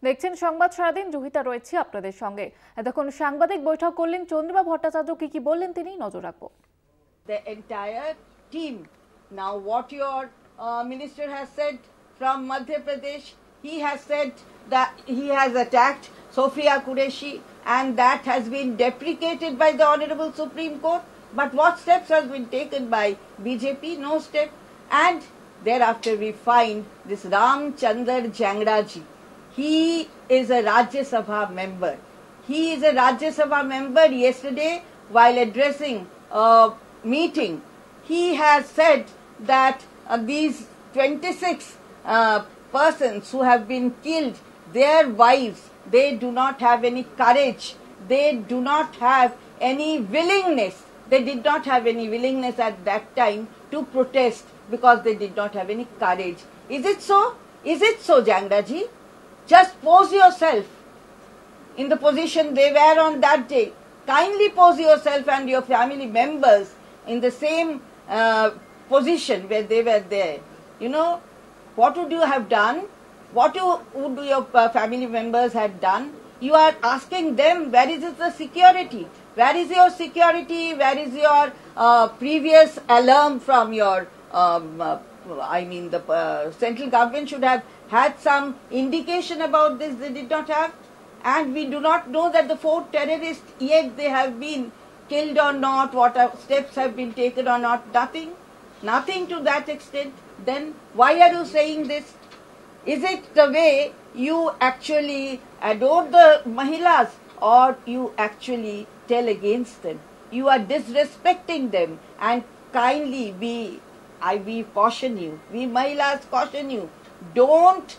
দেখছেন সংবাদ সারাদিন, জুহিতা রয়েছে আপনাদের সঙ্গে। এতক্ষণ সাংবাদিক বৈঠক করলেন চন্দ্রিমা ভট্টাচার্য, কি বললেন তিনি নজর রাখবো। The entire team. Now what your minister has said from Madhya Pradesh, he has said that he has attacked Sofia Qureshi and that has been deprecated by the Honorable Supreme Court. But what steps has been taken by BJP? No step. And thereafter we find this Ramchandar Jangraji. He is a Rajya Sabha member. He is a Rajya Sabha member. Yesterday, while addressing a meeting, he has said that these 26 persons who have been killed, their wives, they do not have any courage. They do not have any willingness. They did not have any willingness at that time to protest because they did not have any courage. Is it so? Is it so, Jangraji? Just pose yourself in the position they were on that day. Kindly pose yourself and your family members in the same position where they were there. You know, what would you have done? What would your family members have done? You are asking them, where is the security? Where is your security? Where is your previous alarm from your the central government should have had some indication about this. They did not have. And we do not know that the 4 terrorists, yet they have been killed or not, what steps have been taken or not, nothing. Nothing to that extent. Then why are you saying this? Is it the way you actually adore the Mahilas or you actually tell against them? You are disrespecting them, and kindly we caution you, we Mahilas caution you, don't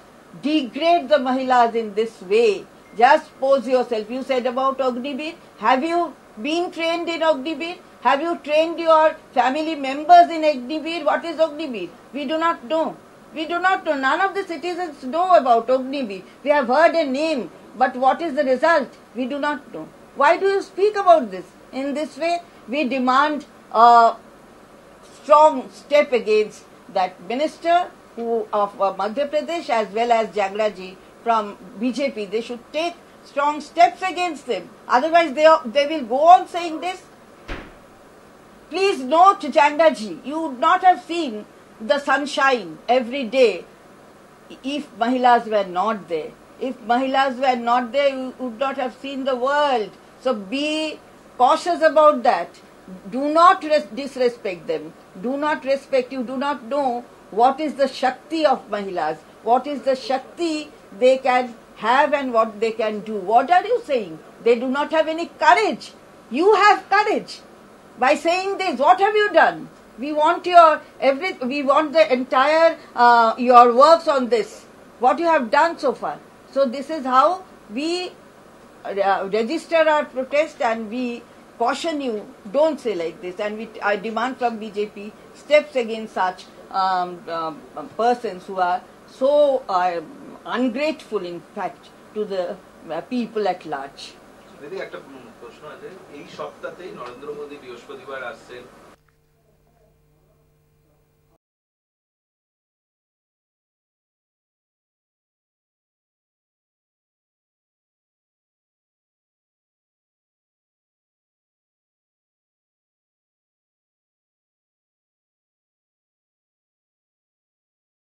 degrade the Mahilas in this way. Just pose yourself. You said about Ognibir. Have you been trained in Ognibir? Have you trained your family members in Ognibir? What is Ognibir? We do not know. We do not know. None of the citizens know about Ognibir. We have heard a name, but what is the result? We do not know. Why do you speak about this in this way? We demand a strong step against that minister of Madhya Pradesh as well as Jangraji from BJP. They should take strong steps against them. Otherwise they will go on saying this. Please note, Jangraji, you would not have seen the sunshine every day if Mahilas were not there. If Mahilas were not there, you would not have seen the world. So be cautious about that. Do not disrespect them. Do not respect. You do not know what is the Shakti of Mahilas, what is the Shakti they can have and what they can do. What are you saying? They do not have any courage. You have courage. By saying this, what have you done? We want the entire your works on this, what you have done so far. So this is how we register our protest, and we caution you, don't say like this. And I demand from BJP steps against such persons who are so ungrateful, in fact, to the people at large. দিদি একটা প্রশ্ন আছে, এই সপ্তাহেই নরেন্দ্র মোদী বৃহস্পতিবার আসছেন